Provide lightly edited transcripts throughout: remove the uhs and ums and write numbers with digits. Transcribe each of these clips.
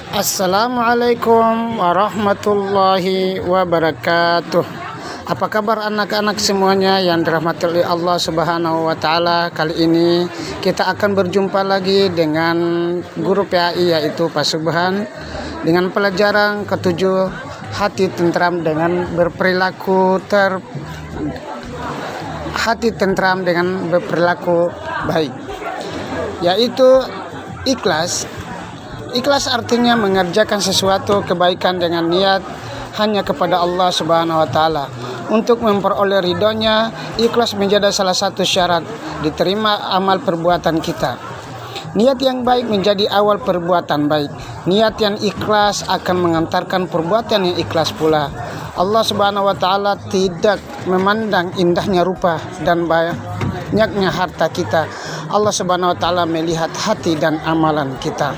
Assalamualaikum warahmatullahi wabarakatuh. Apa kabar anak-anak semuanya yang dirahmati oleh Allah Subhanahu wa taala? Kali ini kita akan berjumpa lagi dengan guru PAI yaitu Pak Subhan dengan pelajaran ketujuh, hati tentram dengan berperilaku baik, yaitu ikhlas. Ikhlas artinya mengerjakan sesuatu kebaikan dengan niat hanya kepada Allah Subhanahu wa taala. Untuk memperoleh ridhonya, ikhlas menjadi salah satu syarat diterima amal perbuatan kita. Niat yang baik menjadi awal perbuatan baik. Niat yang ikhlas akan mengantarkan perbuatan yang ikhlas pula. Allah Subhanahu wa taala tidak memandang indahnya rupa dan banyaknya harta kita. Allah Subhanahu wa taala melihat hati dan amalan kita.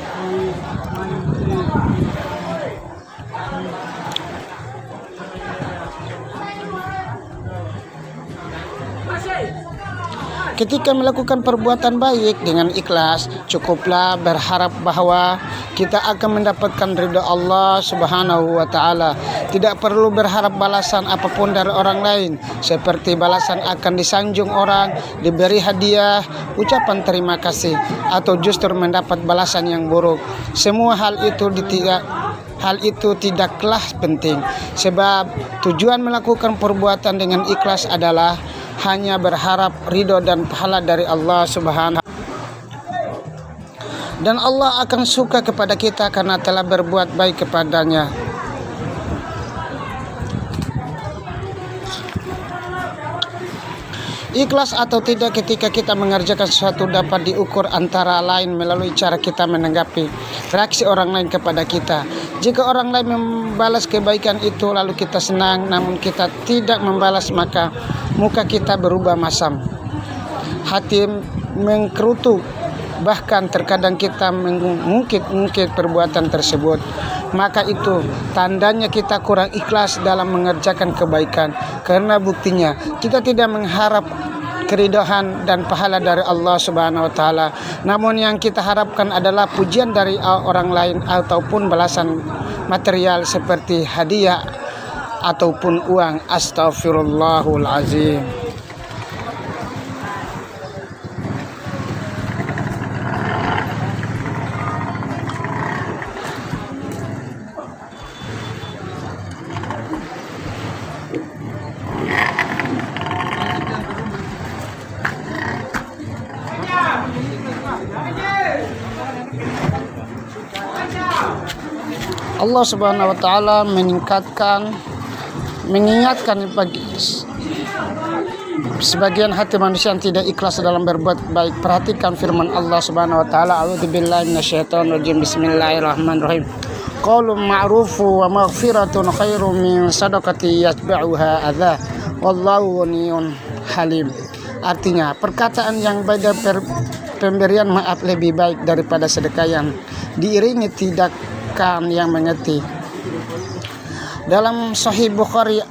Ketika melakukan perbuatan baik dengan ikhlas, cukuplah berharap bahwa kita akan mendapatkan ridha Allah Subhanahu wa taala. Tidak perlu berharap balasan apapun dari orang lain, seperti balasan akan disanjung orang, diberi hadiah, ucapan terima kasih, atau justru mendapat balasan yang buruk. Semua hal itu tidaklah penting, sebab tujuan melakukan perbuatan dengan ikhlas adalah hanya berharap ridho dan pahala dari Allah Subhanahu. Dan Allah akan suka kepada kita karena telah berbuat baik kepadanya. Ikhlas atau tidak ketika kita mengerjakan sesuatu dapat diukur antara lain melalui cara kita menanggapi reaksi orang lain kepada kita. Jika orang lain membalas kebaikan itu lalu kita senang, namun kita tidak membalas, maka muka kita berubah masam, hati mengkerutu, bahkan terkadang kita mengungkit perbuatan tersebut. Maka itu tandanya kita kurang ikhlas dalam mengerjakan kebaikan, karena buktinya kita tidak mengharap keridhaan dan pahala dari Allah Subhanahu wa taala, namun yang kita harapkan adalah pujian dari orang lain ataupun balasan material seperti hadiah ataupun uang. Astaghfirullahal azim. Allah Subhanahu wa taala mengingatkan bagi sebagian hati manusia yang tidak ikhlas dalam berbuat baik. Perhatikan firman Allah Subhanahu wa taala, a'udzubillahi minasyaitonir rajim, bismillahirrahmanirrahim. Qaulun ma'rufu wa maghfiratun khairum min shadaqati yatba'uha adza wallahu ghaniyyun halim. Artinya, perkataan yang baik dan pemberian maaf lebih baik daripada sedekah yang diiringi tindakan yang mengerti. Dalam Sahih Bukhari,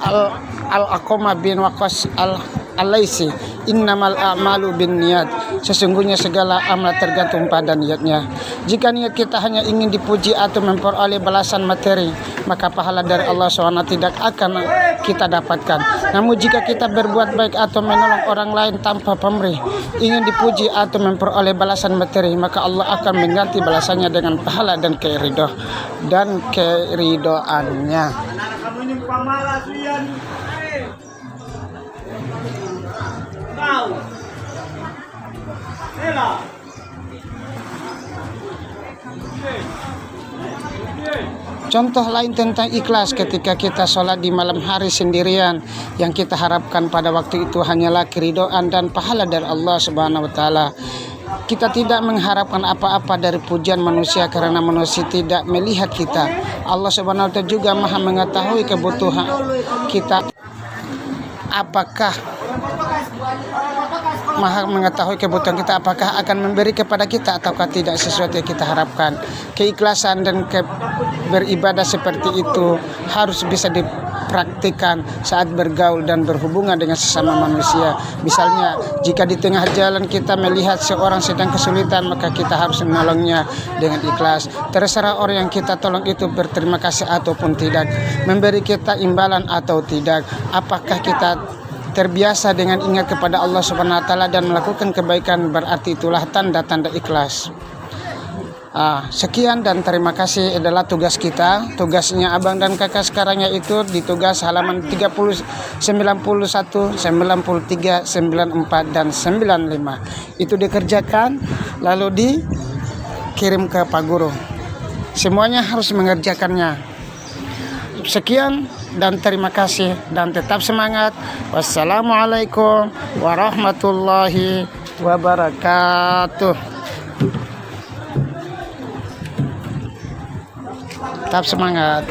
Al-Aqamah bin Waqqas Al-Laisi, innamal a'malu binniyat, sesungguhnya segala amal tergantung pada niatnya. Jika niat kita hanya ingin dipuji atau memperoleh balasan materi, maka pahala dari Allah SWT tidak akan kita dapatkan. Namun jika kita berbuat baik atau menolong orang lain tanpa pamrih, ingin dipuji atau memperoleh balasan materi, maka Allah akan mengganti balasannya dengan pahala dan keridoannya. Contoh lain tentang ikhlas ketika kita sholat di malam hari sendirian, yang kita harapkan pada waktu itu hanyalah keridhaan dan pahala dari Allah Subhanahu wa taala. Kita tidak mengharapkan apa-apa dari pujian manusia karena manusia tidak melihat kita. Allah Subhanahu wa taala juga Maha mengetahui kebutuhan kita. Maha mengetahui kebutuhan kita, apakah akan memberi kepada kita ataukah tidak sesuatu yang kita harapkan. Keikhlasan dan beribadah seperti itu harus bisa praktikkan saat bergaul dan berhubungan dengan sesama manusia. Misalnya, jika di tengah jalan kita melihat seorang sedang kesulitan, maka kita harus menolongnya dengan ikhlas. Terserah orang yang kita tolong itu berterima kasih ataupun tidak, memberi kita imbalan atau tidak. Apakah kita terbiasa dengan ingat kepada Allah Subhanahu wa taala dan melakukan kebaikan, berarti itulah tanda-tanda ikhlas. Sekian dan terima kasih adalah tugas kita. Tugasnya abang dan kakak sekarang yaitu di tugas halaman 30, 91, 93, 94 dan 95. Itu dikerjakan lalu dikirim ke Pak Guru. Semuanya harus mengerjakannya. Sekian dan terima kasih dan tetap semangat. Wassalamualaikum warahmatullahi wabarakatuh. Tetap semangat.